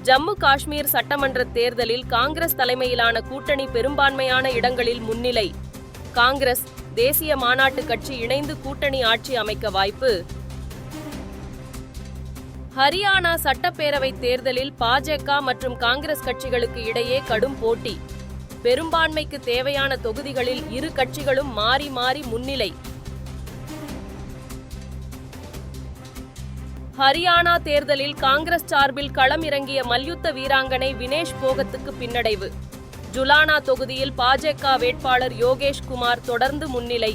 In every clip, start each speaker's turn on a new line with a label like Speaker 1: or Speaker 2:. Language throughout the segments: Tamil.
Speaker 1: ஜம்மு காஷ்மீர் சட்டமன்ற தேர்தலில் காங்கிரஸ் தலைமையிலான கூட்டணி பெரும்பான்மையான இடங்களில் முன்னிலை. காங்கிரஸ், தேசிய மாநாட்டு கட்சி இணைந்து கூட்டணி ஆட்சி அமைக்க வாய்ப்பு. ஹரியானா சட்டப்பேரவை தேர்தலில் பாஜக மற்றும் காங்கிரஸ் கட்சிகளுக்கு இடையே கடும் போட்டி. பெரும்பான்மைக்கு தேவையான தொகுதிகளில் இரு கட்சிகளும் மாறி மாறி முன்னிலை. ஹரியானா தேர்தலில் காங்கிரஸ் சார்பில் களம் இறங்கிய மல்யுத்த வீராங்கனை வினேஷ் போகத்துக்கு பின்னடைவு. ஜுலானா தொகுதியில் பாஜக வேட்பாளர் யோகேஷ் குமார் தொடர்ந்து முன்னிலை.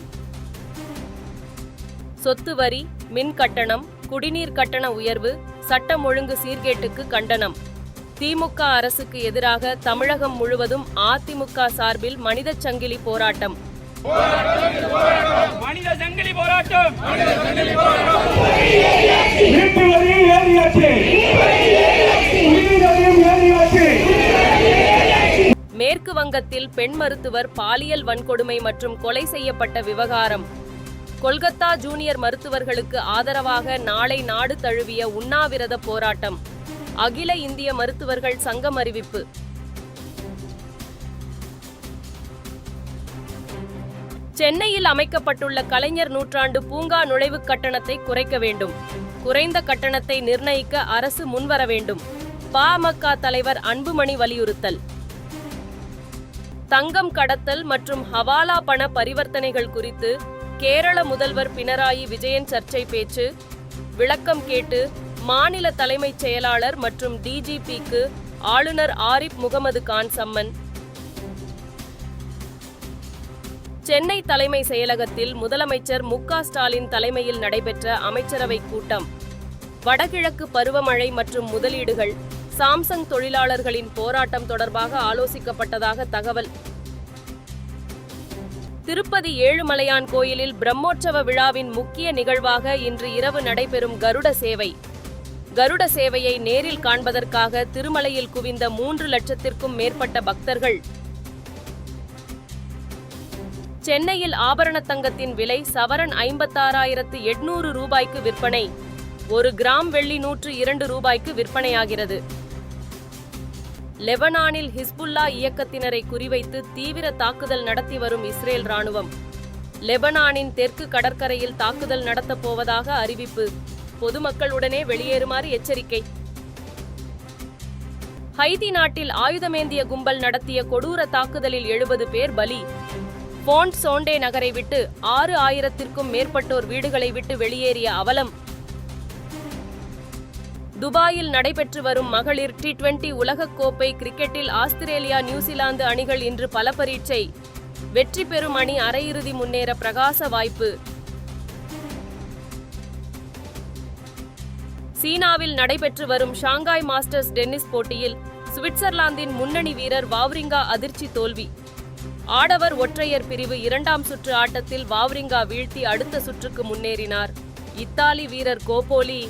Speaker 1: சொத்து வரி, மின் கட்டணம், குடிநீர் கட்டண உயர்வு, சட்டம் ஒழுங்கு சீர்கேட்டுக்கு கண்டனம். திமுக அரசுக்கு எதிராக தமிழகம் முழுவதும் அதிமுக சார்பில் மனித சங்கிலி போராட்டம். மேற்கு வங்கத்தில் பெண் மருத்துவர் பாலியல் வன்கொடுமை மற்றும் கொலை செய்யப்பட்ட விவகாரம். கொல்கத்தா ஜூனியர் மருத்துவர்களுக்கு ஆதரவாக நாளை நாடு தழுவிய உண்ணாவிரத போராட்டம். அகில இந்திய மருத்துவர்கள் சங்கம் அறிவிப்பு. சென்னையில் அமைக்கப்பட்டுள்ள கலைஞர் நூற்றாண்டு பூங்கா நுழைவு கட்டணத்தை குறைக்க வேண்டும். குறைந்த கட்டணத்தை நிர்ணயிக்க அரசு முன்வர வேண்டும். பாமக தலைவர் அன்புமணி வலியுறுத்தல். தங்கம் கடத்தல் மற்றும் ஹவாலா பண பரிவர்த்தனைகள் குறித்து கேரள முதல்வர் பினராயி விஜயன் சர்ச்சை பேச்சு. விளக்கம் கேட்டு மாநில தலைமைச் செயலாளர் மற்றும் டிஜிபிக்கு ஆளுநர் ஆரிப் முகமது கான் சம்மன். சென்னை தலைமை செயலகத்தில் முதலமைச்சர் மு.க. ஸ்டாலின் தலைமையில் நடைபெற்ற அமைச்சரவை கூட்டம். வடகிழக்கு பருவமழை மற்றும் முதலீடுகள், சாம்சங் தொழிலாளர்களின் போராட்டம் தொடர்பாக ஆலோசிக்கப்பட்டதாக தகவல். திருப்பதி ஏழுமலையான் கோயிலில் பிரம்மோற்சவ விழாவின் முக்கிய நிகழ்வாக இன்று இரவு நடைபெறும் கருட சேவை. கருட சேவையை நேரில் காண்பதற்காக திருமலையில் குவிந்த 3 லட்சத்திற்கும் மேற்பட்ட பக்தர்கள். சென்னையில் ஆபரண தங்கத்தின் விலை சவரன் 56,800 ரூபாய்க்கு விற்பனை. 1 கிராம் வெள்ளி 102 ரூபாய்க்கு விற்பனையாகிறது. லெபனானில் ஹிஸ்புல்லா இயக்கத்தினரை குறிவைத்து தீவிர தாக்குதல் நடத்தி வரும் இஸ்ரேல் ராணுவம். லெபனானின் தெற்கு கடற்கரையில் தாக்குதல் நடத்தப் போவதாக அறிவிப்பு. பொதுமக்களுடனே வெளியேறுமாறு எச்சரிக்கை. ஹைதி நாட்டில் ஆயுதமேந்திய கும்பல் நடத்திய கொடூர தாக்குதலில் 70 பேர் பலி. போண்ட் சோண்டே நகரை விட்டு 6,000த்திற்கும் மேற்பட்டோர் வீடுகளை விட்டு வெளியேறிய அவலம். துபாயில் நடைபெற்று வரும் மகளிர் T20 உலகக்கோப்பை கிரிக்கெட்டில் ஆஸ்திரேலியா, நியூசிலாந்து அணிகள் இன்று பல பரீட்சை. வெற்றி பெறும் அணி அரையிறுதி முன்னேற பிரகாச வாய்ப்பு. சீனாவில் நடைபெற்று வரும் ஷாங்காய் மாஸ்டர்ஸ் டென்னிஸ் போட்டியில் சுவிட்சர்லாந்தின் முன்னணி வீரர் வாவ்ரிங்கா அதிர்ச்சி தோல்வி. ஆடவர் ஒற்றையர் பிரிவு 2ஆம் சுற்று ஆட்டத்தில் வாவ்ரிங்கா வீழ்த்தி அடுத்த சுற்றுக்கு முன்னேறினார். இத்தாலி வீரர் கோப்போலி